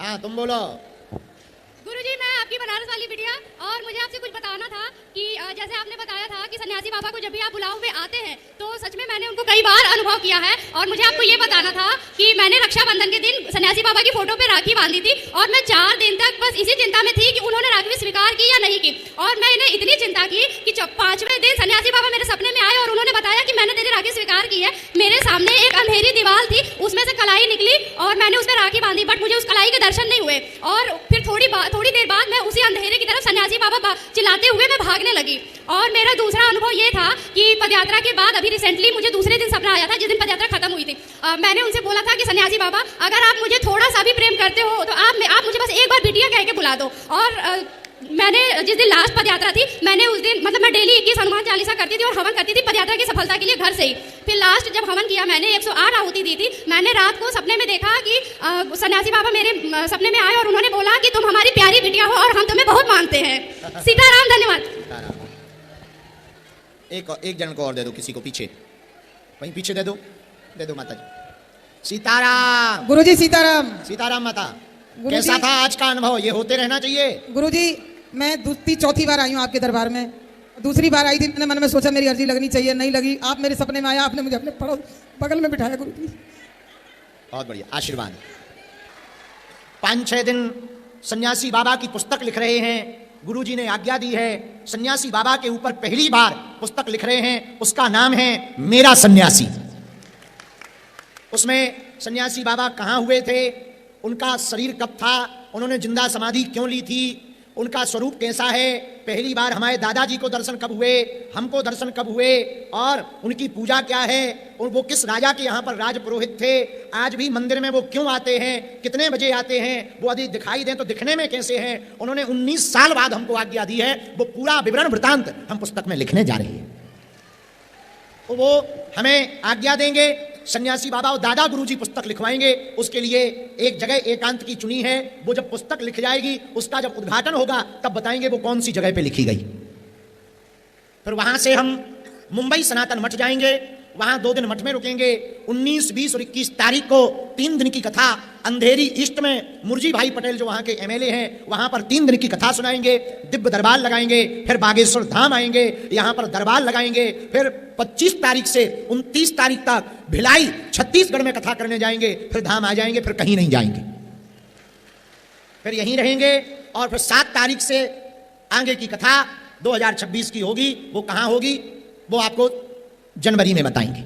हाँ तुम बोलो। गुरुजी, मैं आपकी बनारस वाली बिटिया, और मुझे आपसे कुछ बताना था कि जैसे आपने बताया था कि सन्यासी बाबा को जब भी आप बुलाव में आते हैं तो सच में मैंने उनको कई बार अनुभव किया है। और मुझे आपको ये बताना था कि मैंने रक्षाबंधन के दिन सन्यासी बाबा की फोटो पे राखी बांधी थी, और मैं 4 दिन तक बस इसी चिंता में थी कि उन्होंने राखी स्वीकार की या नहीं की। और मैं इन्हें इतनी चिंता की कि 5वें दिन सन्यासी बाबा मेरे सपने में आए और उन्होंने बताया कि मैंने तेरी राखी स्वीकार की है। मेरे सामने एक अंधेरी दीवार थी, उसमें से कलाई निकली और मैंने उस पर राखी बांधी, बट मुझे उस कलाई के दर्शन नहीं हुए। और फिर थोड़ी देर बाद मैं उसी अंधेरे की तरफ सन्यासी बाबा चिल्लाते हुए मैं भागने लगी। और मेरा दूसरा अनुभव ये था कि पदयात्रा के बाद अभी रिसेंटली मुझे दूसरे दिन सपना आया था, जिस दिन पदयात्रा खत्म हुई थी। मैंने उनसे बोला था कि सन्यासी बाबा, अगर आप मुझे थोड़ा सा भी प्रेम करते हो तो आप मुझे बस एक बार बिटिया कह के बुला दो। और मैंने जिस दिन लास्ट पदयात्रा थी, मैंने उस दिन मतलब मैं डेली 21 हनुमान चालीसा करती थी और हवन करती थी पदयात्रा की सफलता के लिए घर से ही। फिर लास्ट जब हवन किया, मैंने 108 आहुति दी थी। मैंने रात को सपने में देखा कि सन्यासी बाबा मेरे सपने में आए और उन्होंने बोला कि तुम हमारी प्यारी बिटिया हो और हम तुम्हें बहुत मानते हैं। सीताराम, धन्यवाद। एक जन को और दे दो, किसी को पीछे, वहीं पीछे दे दो माता जी। सीताराम। गुरुजी सीताराम। सीताराम माता, कैसा था आज का अनुभव? ये होते रहना चाहिए। गुरुजी, मैं चौथी बार आई हूँ आपके दरबार में। दूसरी बार आई थी, मैंने मन में सोचा मेरी अर्जी लगनी चाहिए, नहीं लगी। आप मेरे सपने में आया, आपने मुझे अपने बगल में बिठाया। गुरुजी बहुत बढ़िया, आशीर्वाद। 5-6 दिन सन्यासी बाबा की पुस्तक लिख रहे हैं, गुरुजी ने आज्ञा दी है। सन्यासी बाबा के ऊपर पहली बार पुस्तक लिख रहे हैं, उसका नाम है मेरा सन्यासी। उसमें सन्यासी बाबा कहाँ हुए थे, उनका शरीर कब था, उन्होंने जिंदा समाधि क्यों ली थी, उनका स्वरूप कैसा है, पहली बार हमारे दादाजी को दर्शन कब हुए, हमको दर्शन कब हुए, और उनकी पूजा क्या है, और वो किस राजा के यहाँ पर राज पुरोहित थे, आज भी मंदिर में वो क्यों आते हैं, कितने बजे आते हैं, वो यदि दिखाई दें तो दिखने में कैसे हैं। उन्होंने 19 साल बाद हमको आज्ञा दी है, वो पूरा विवरण वृतांत हम पुस्तक में लिखने जा रहे हैं। तो वो हमें आज्ञा देंगे, सन्यासी बाबा और दादा गुरुजी पुस्तक लिखवाएंगे। उसके लिए एक जगह एकांत की चुनी है, वो जब पुस्तक लिख जाएगी, उसका जब उद्घाटन होगा तब बताएंगे वो कौन सी जगह पे लिखी गई। फिर वहां से हम मुंबई सनातन मठ जाएंगे, वहां 2 दिन मठ में रुकेंगे। 19, 20 और 21 तारीख को 3 दिन की कथा अंधेरी ईस्ट में मुर्जी भाई पटेल जो वहां के एमएलए हैं, वहां पर 3 दिन की कथा सुनाएंगे, दिव्य दरबार लगाएंगे। फिर बागेश्वर धाम आएंगे, यहां पर दरबार लगाएंगे। फिर 25 तारीख से 29 तारीख तक भिलाई छत्तीसगढ़ में कथा करने जाएंगे, फिर धाम आ जाएंगे, फिर कहीं नहीं जाएंगे, फिर यहीं रहेंगे। और फिर 7 तारीख से आगे की कथा 2026 की होगी। वो कहां होगी वो आपको जनवरी में बताएंगे।